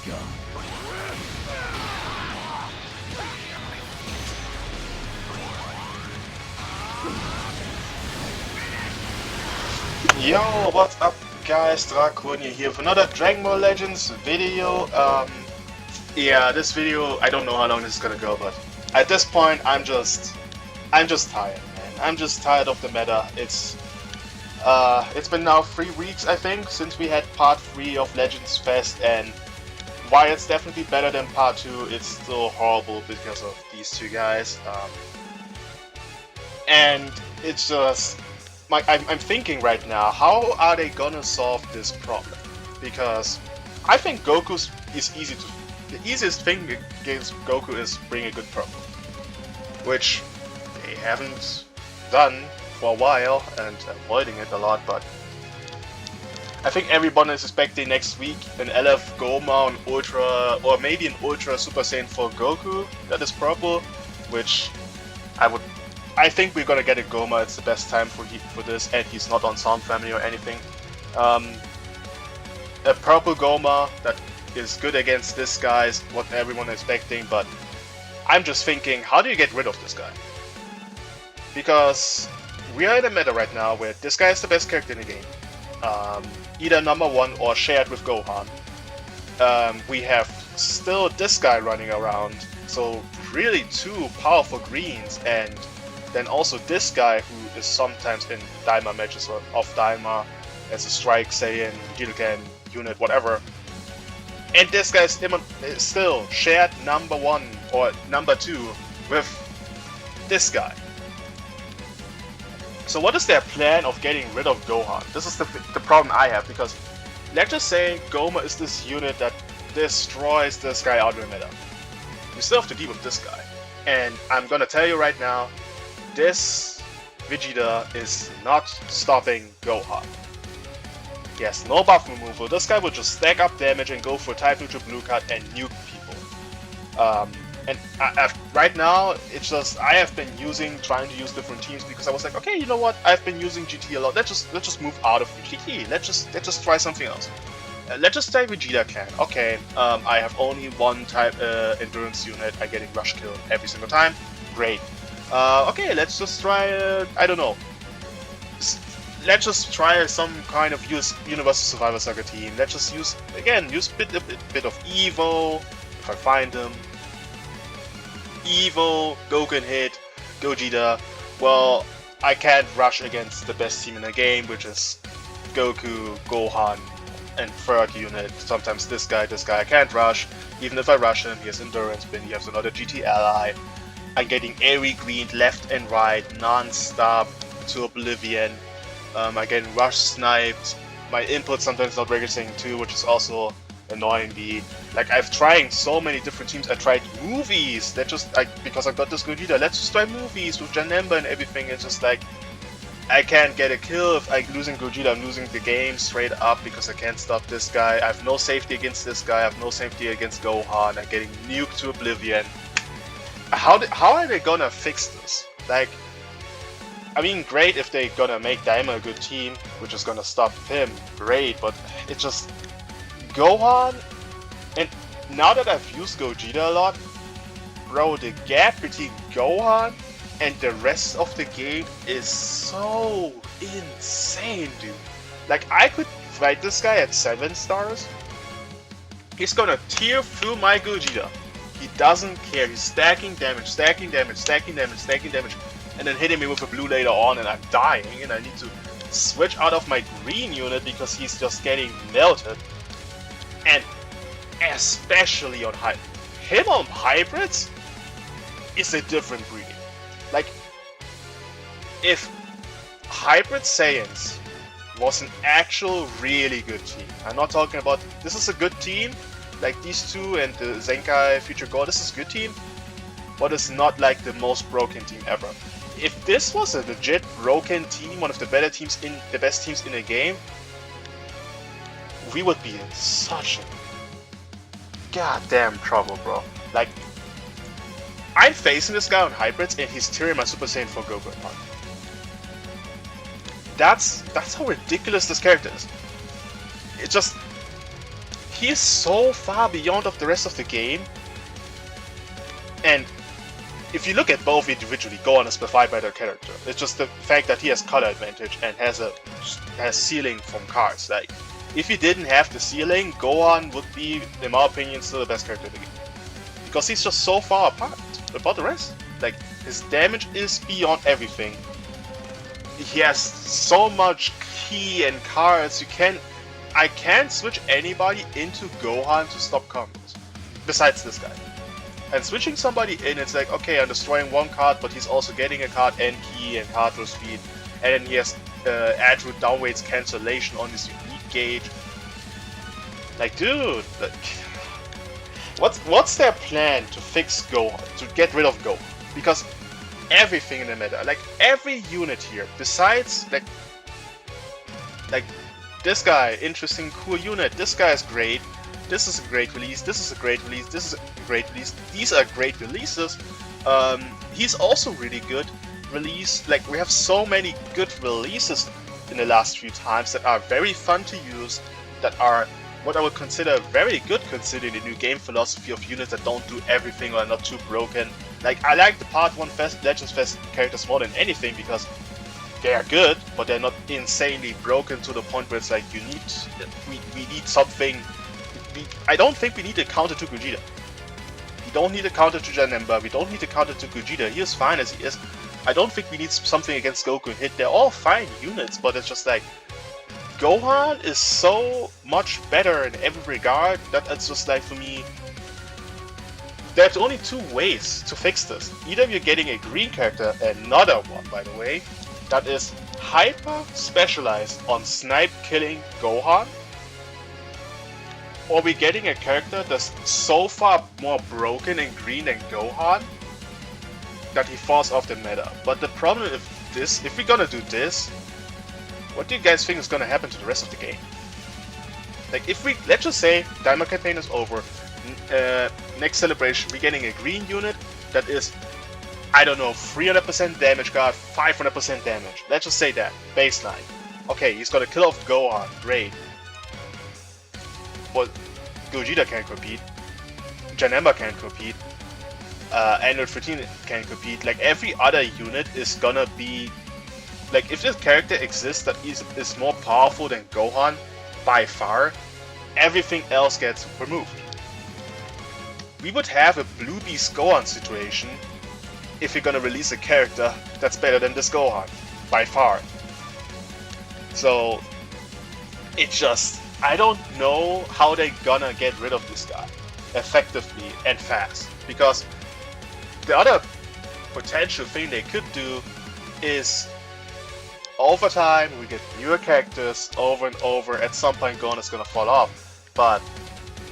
Yo, what's up guys, Dragonball here with another Dragon Ball Legends video. Yeah, this video, I don't know how long this is gonna go, but at this point I'm just tired, man. I'm just tired of the meta. It's been now 3 weeks, I think, since we had part 3 of Legends Fest, and while it's definitely better than part 2, it's still horrible because of these two guys. And it's just, I'm thinking right now, how are they gonna solve this problem? Because I think Goku's is easy to. The easiest thing against Goku is bring a good purple, which they haven't done for a while and avoiding it a lot. But I think everyone is expecting next week an LF Goma, an Ultra, or maybe an Ultra Super Saiyan for Goku that is purple, which I think we're gonna get a Goma. It's the best time for this, and he's not on Sound Family or anything. A purple Goma that is good against this guy is what everyone is expecting, but I'm just thinking, how do you get rid of this guy? Because we are in a meta right now where this guy is the best character in the game. Either #1 or shared with Gohan. We have still this guy running around, so really 2 powerful greens, and then also this guy who is sometimes in Daima matches or off Daima as a Strike, Saiyan, Jidoken, unit, whatever. And this guy is still shared #1 or #2 with this guy. So what is their plan of getting rid of Gohan? This is the problem I have, because let's just say Goma is this unit that destroys this guy out of the meta. We still have to deal with this guy. And I'm gonna tell you right now, this Vegeta is not stopping Gohan. He has no buff removal. This guy will just stack up damage and go for type neutral blue card and nuke people. And right now, it's just I have been trying to use different teams because I was like, okay, you know what? I've been using GT a lot. Let's just move out of GT. Let's just try something else. Let's just try Vegeta Clan. Okay, I have only 1 type endurance unit. I'm getting rush kill every single time. Great. Okay, let's just try. I don't know. Let's just try some kind of Universal Survivor Saga team. Let's just use a bit of Evo, if I find them. Evo, Goku hit, Gogeta. Well, I can't rush against the best team in the game, which is Goku, Gohan, and 3rd unit. Sometimes this guy I can't rush. Even if I rush him, he has endurance, but he has another GT ally. I'm getting every green left and right, non-stop to oblivion. I'm getting rush sniped. My input sometimes not registering too, which is also annoying me. Like, I've tried so many different teams. I tried movies. Because I got this Gogeta, let's just try movies with Janemba and everything. It's just like, I can't get a kill if I'm losing Gogeta. I'm losing the game straight up because I can't stop this guy. I have no safety against this guy. I have no safety against Gohan. I'm getting nuked to oblivion. How are they gonna fix this? Like, I mean, great if they gonna make Daima a good team, which is gonna stop him, great, but it just... Gohan, and now that I've used Gogeta a lot, bro, the gap between Gohan and the rest of the game is so insane, dude. Like, I could fight this guy at 7 stars, he's gonna tear through my Gogeta. He doesn't care, he's stacking damage, and then hitting me with a blue later on, and I'm dying, and I need to switch out of my green unit because he's just getting melted. And especially on him on hybrids is a different breed. Like, if Hybrid Saiyans was an actual really good team, I'm not talking about, this is a good team, like these two and the Zenkai Future God, this is a good team, but it's not like the most broken team ever. If this was a legit broken team, one of the better teams the best teams in the game, we would be in such a goddamn trouble, bro. Like, I'm facing this guy on hybrids and he's tearing my Super Saiyan 4 Goku apart. That's how ridiculous this character is. It's just, he is so far beyond of the rest of the game. And if you look at both individually, Gohan is by better character. It's just the fact that he has color advantage and has ceiling from cards. Like, if he didn't have the ceiling, Gohan would be, in my opinion, still the best character in the game. Because he's just so far apart about the rest. Like, his damage is beyond everything. He has so much key and cards. I can't switch anybody into Gohan to stop combos. Besides this guy. And switching somebody in, it's like, okay, I'm destroying one card, but he's also getting a card and key and card throw speed. And then he has attribute downweights cancellation on his unique gauge. Like, dude, like, what's their plan to fix Gohan, to get rid of Gohan? Because everything in the meta, like every unit here, besides like this guy, interesting, cool unit, this guy is great. This is a great release, this is a great release, this is a great release, these are great releases. He's also really good release. Like, we have so many good releases in the last few times that are very fun to use, that are what I would consider very good considering the new game philosophy of units that don't do everything or are not too broken. Like, I like the Part 1 Legends Fest characters more than anything because they are good, but they're not insanely broken to the point where it's like, we need something. I don't think we need a counter to Gogeta. We don't need a counter to Janemba. We don't need a counter to Gogeta. He is fine as he is. I don't think we need something against Goku and Hit. They're all fine units, but it's just like, Gohan is so much better in every regard that it's just like, for me, there's only two ways to fix this. Either you're getting a green character, another one by the way, that is hyper specialized on snipe killing Gohan, or we're getting a character that's so far more broken and green than Gohan that he falls off the meta. But the problem if we're gonna do this, what do you guys think is gonna happen to the rest of the game? Like, let's just say Diamond campaign is over, next celebration we're getting a green unit that is, I don't know, 300% damage guard, 500% damage. Let's just say that, baseline. Okay, he's gonna kill off Gohan, great. But Gogeta can't compete, Janemba can't compete, Android 13 can't compete. Like, every other unit is gonna be, like, if this character exists that is more powerful than Gohan by far, everything else gets removed. We would have a Blue Beast Gohan situation if you're gonna release a character that's better than this Gohan by far. So it's just, I don't know how they're gonna get rid of this guy effectively and fast, because the other potential thing they could do is, over time we get newer characters over and over. At some point Gohan is gonna fall off, but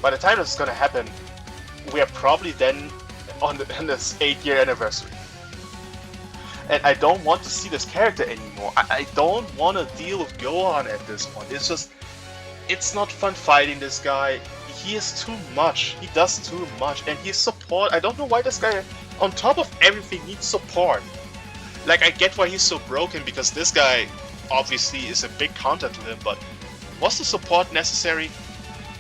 by the time it's gonna happen, we are probably then on this 8-year anniversary. And I don't want to see this character anymore. I don't want to deal with Gohan at this point. It's just, it's not fun fighting this guy. He is too much. He does too much. And he's support. I don't know why this guy, on top of everything, needs support. Like, I get why he's so broken, because this guy obviously is a big counter to him, but was the support necessary?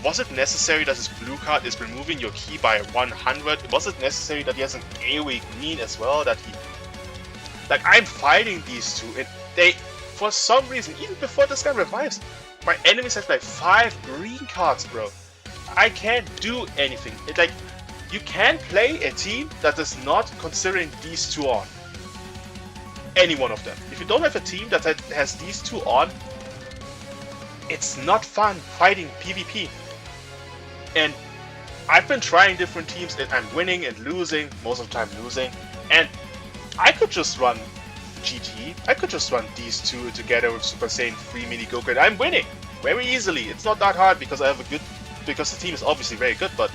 Was it necessary that his blue card is removing your key by 100? Was it necessary that he has an AoE green as well? That he... Like, I'm fighting these two, and they, for some reason, even before this guy revives, my enemies have like 5 green cards, bro. I can't do anything. It's like, you can't play a team that is not considering these two on. Any one of them. If you don't have a team that has these two on, it's not fun fighting PvP. And I've been trying different teams, and I'm winning and losing, most of the time losing, and I could just run GT, I could just run these two together with Super Saiyan 3 Mini Goku, and I'm winning very easily. It's not that hard because because the team is obviously very good, but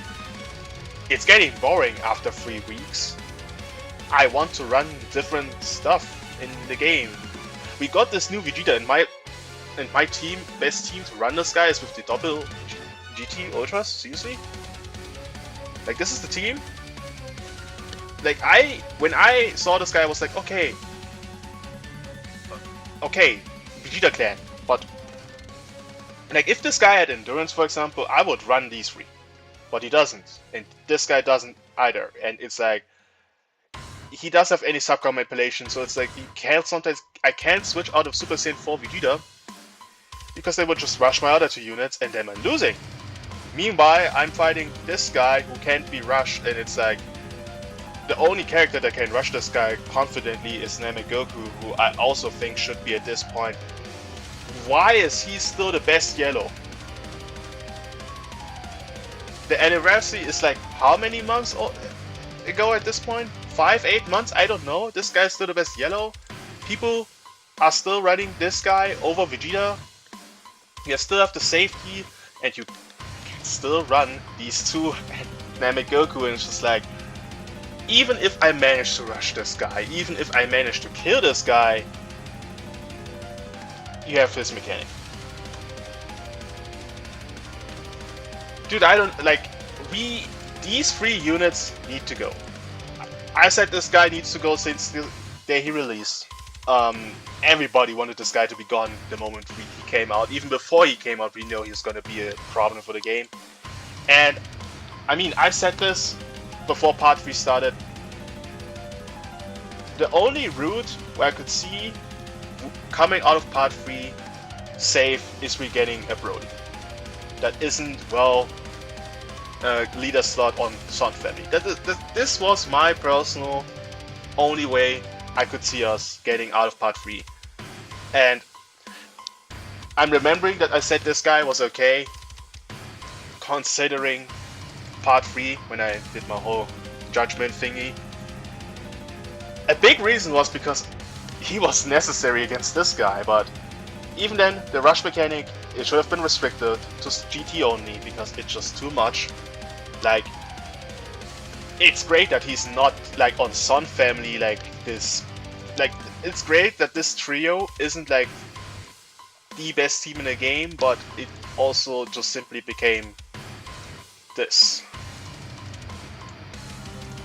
it's getting boring after 3 weeks. I want to run different stuff in the game. We got this new Vegeta, and my team, best team to run this guy is with the double GT Ultras, seriously? Like, this is the team? Like, when I saw this guy, I was like, okay, Vegeta clan, but Like, if this guy had endurance, for example, I would run these three. But he doesn't. And this guy doesn't either. And it's like, he does have any subcom manipulation, so it's like, you can't sometimes, I can't switch out of Super Saiyan 4 Vegeta, because they would just rush my other two units, and then I'm losing. Meanwhile, I'm fighting this guy who can't be rushed, and it's like, the only character that can rush this guy confidently is Namegoku, who I also think should be at this point. Why is he still the best yellow? The anniversary is like how many months ago at this point? 5, 8 months? I don't know. This guy's still the best yellow. People are still running this guy over Vegeta. You still have the safety, and you can still run these two Namegoku, and it's just like, even if I manage to rush this guy, even if I manage to kill this guy, you have this mechanic. Dude, I don't, like, these 3 units need to go. I said this guy needs to go since the day he released. Everybody wanted this guy to be gone the moment he came out. Even before he came out, we know he was going to be a problem for the game. And, I mean, I said this before Part 3 started. The only route where I could see coming out of Part 3 safe is we getting a Brody that isn't, well, leader slot on Son Family. This was my personal only way I could see us getting out of Part 3. And I'm remembering that I said this guy was okay, considering Part 3 when I did my whole judgment thingy. A big reason was because he was necessary against this guy, but even then, the rush mechanic, it should have been restricted to GT only, because it's just too much. Like, it's great that he's not, like, on Son Family, like, this, like, it's great that this trio isn't, like, the best team in the game, but it also just simply became this.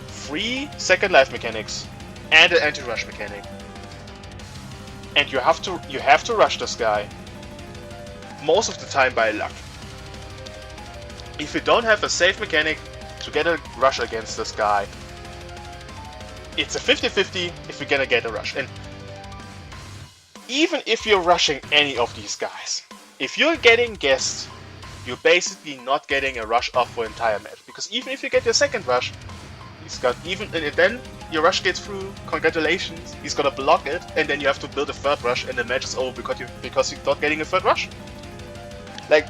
3 second life mechanics, and an anti-rush mechanic. And you have to rush this guy most of the time by luck. If you don't have a safe mechanic to get a rush against this guy, it's a 50-50 if you're gonna get a rush. And even if you're rushing any of these guys, if you're getting guessed, you're basically not getting a rush off for entire match. Because even if you get your second rush, he's got and then your rush gets through, congratulations, he's gonna block it, and then you have to build a third rush, and the match is over because you're not getting a third rush. Like,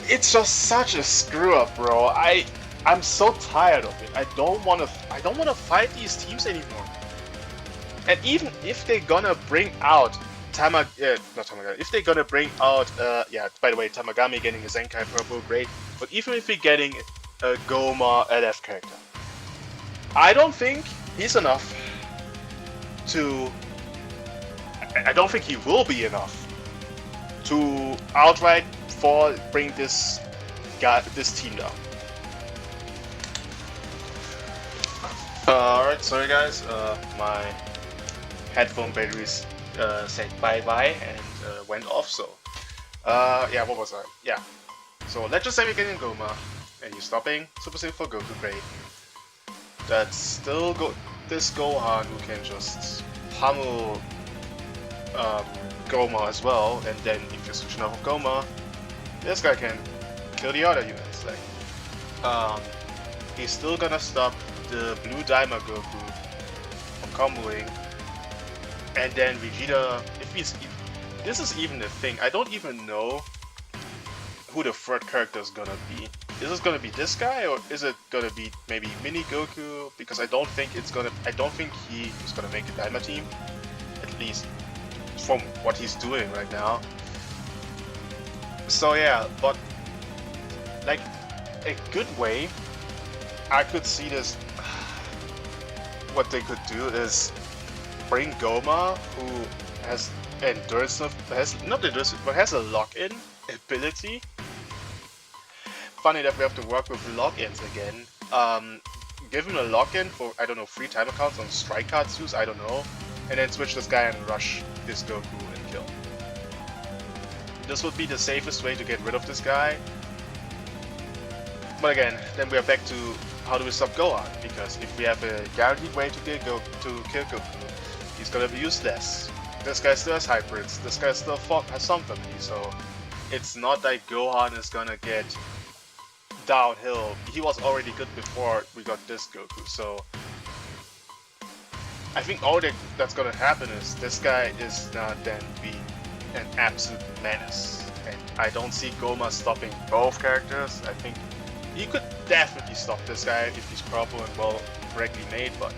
it's just such a screw up, bro. I'm so tired of it. I don't wanna fight these teams anymore. And even if they're gonna bring out if they're gonna bring out yeah, by the way, Tamagami getting a Zenkai purple, great. But even if we're getting a Goma LF character, I don't think he's enough to... I don't think he will be enough to outright bring this team down. Alright, sorry guys, my headphone batteries said bye-bye and went off, so... yeah, what was I? Yeah. So let's just say we're getting Goma, and you're stopping Super Saiyan 4 Goku, great. That's still this Gohan who can just pummel Goma as well, and then if you're switching off of Goma, this guy can kill the other units. Like, he's still gonna stop the blue Daima Goku from comboing, and then Vegeta, this is even the thing, I don't even know who the third character is gonna be. Is this gonna be this guy, or is it gonna be maybe Mini Goku? Because I don't think he is gonna make the Daima team, at least from what he's doing right now. So yeah, but like a good way I could see this, what they could do is bring Goma, who has endurance, has a lock-in ability. Funny that we have to work with lock-ins again. Give him a lock-in for, I don't know, 3 timer counts on strike cards use, I don't know, and then switch this guy and rush this Goku and kill. this would be the safest way to get rid of this guy. But again, then we are back to how do we stop Gohan? Because if we have a guaranteed way to kill Goku, he's gonna be useless. This guy still has hybrids, this guy still has some family, so it's not like Gohan is gonna get downhill. He was already good before we got this Goku, so I think all that's gonna happen is this guy is gonna then be an absolute menace. And I don't see Goma stopping both characters. I think he could definitely stop this guy if he's proper and well correctly made, but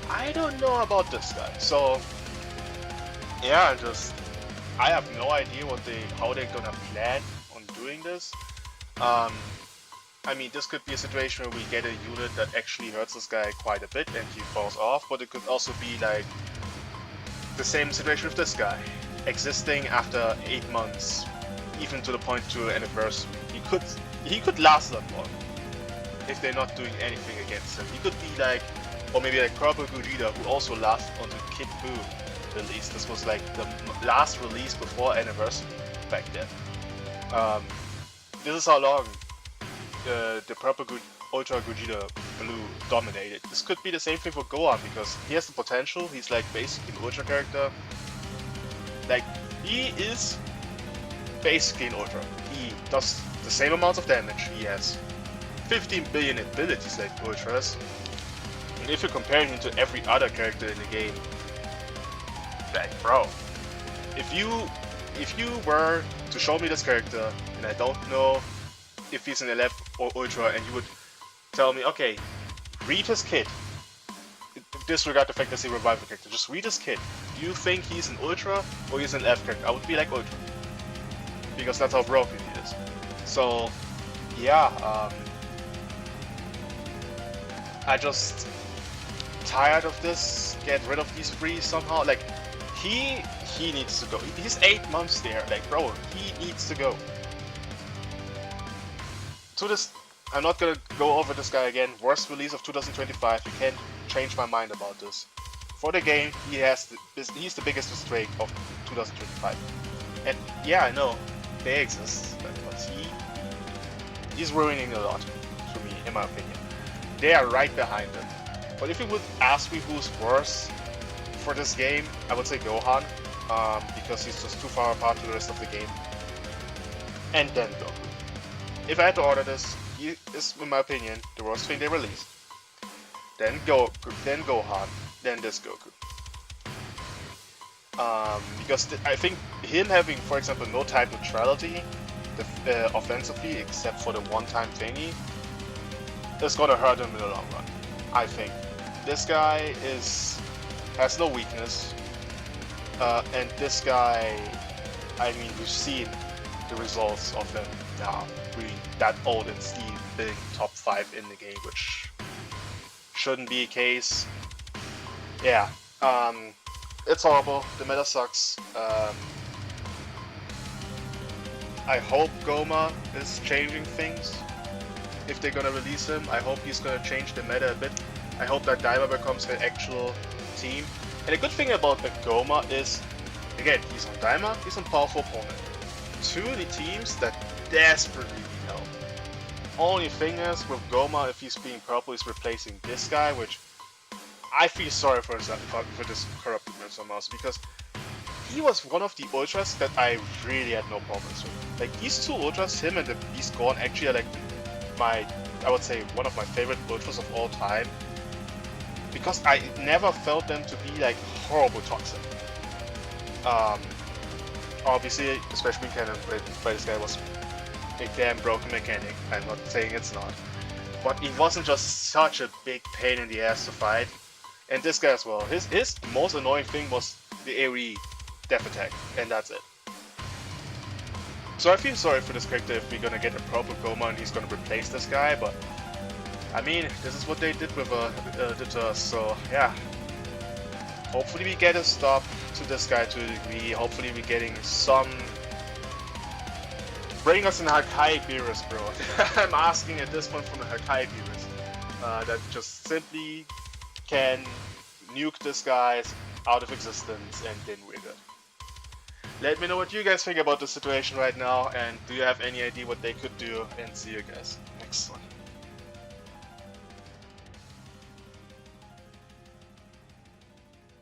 I don't know about this guy. So yeah, I have no idea how they're gonna plan on doing this. I mean, this could be a situation where we get a unit that actually hurts this guy quite a bit and he falls off, but it could also be like the same situation with this guy, existing after 8 months, even to the point to an anniversary. He could last that long if they're not doing anything against him. He could be like, or maybe like Purple Gogeta, who also lasted until Kid Buu release. This was like the last release before anniversary back then. This is how long the Purple Ultra Gogeta Blue dominated. This could be the same thing for Gohan, because he has the potential. He's like basically an Ultra character. Like, he is basically an Ultra. He does the same amounts of damage. He has 15 billion abilities like Ultras. And if you're comparing him to every other character in the game, like, bro, if you were to show me this character and I don't know if he's an 11 or Ultra, and you would tell me, okay, read his kit, disregard the fact that he's a revival character, just read his kit. Do you think he's an Ultra or he's an F character? I would be like Ultra, because that's how broken he is. So yeah, I just tired of this. Get rid of these three somehow. Like, he needs to go. He's 8 months there. Like, bro, he needs to go. To this, I'm not gonna go over this guy again. Worst release of 2025. You can't change my mind about this. For the game, he's the biggest mistake of 2025. And yeah, I know they exist, but he's ruining a lot for me, in my opinion. They are right behind him. But if you would ask me who's worse for this game, I would say Gohan, because he's just too far apart to the rest of the game. And then Goku. If I had to order this, he is, in my opinion, the worst thing they released. Then Gohan, then this Goku. Because I think him having, for example, no type neutrality offensively, except for the one-time thingy, is gonna hurt him in the long run. I think this guy has no weakness, and this guy, I mean, we've seen the results of him now being that old and still being top 5 in the game, which shouldn't be a case. Yeah, it's horrible. The meta sucks. I hope Goma is changing things. If they're gonna release him, I hope he's gonna change the meta a bit. I hope that Daima becomes an actual team. And the good thing about the Goma is, again, he's on Daima, he's on powerful opponent. Two of the teams that desperately need help. Only thing is, with Goma, if he's being purple, he's replacing this guy, which I feel sorry for this corrupted somehow, because he was one of the Ultras that I really had no problems with. Like, these two Ultras, him and the Beast Gorn, actually are like I would say, one of my favorite Ultras of all time. Because I never felt them to be like horrible toxic. Obviously, especially in canon, but this guy was a damn broken mechanic. I'm not saying it's not. But he wasn't just such a big pain in the ass to fight. And this guy as well. His most annoying thing was the AoE death attack, and that's it. So I feel sorry for this character if we're gonna get a proper Goma and he's gonna replace this guy, but I mean, this is what they did with did to us, so yeah. Hopefully we get a stop to this guy to a degree. Hopefully we're getting some... Bring us an Hakai Beerus, bro. I'm asking at this point from a Hakai Beerus. That just simply can nuke this guy out of existence and then we're good. Let me know what you guys think about the situation right now, and do you have any idea what they could do, and see you guys next one.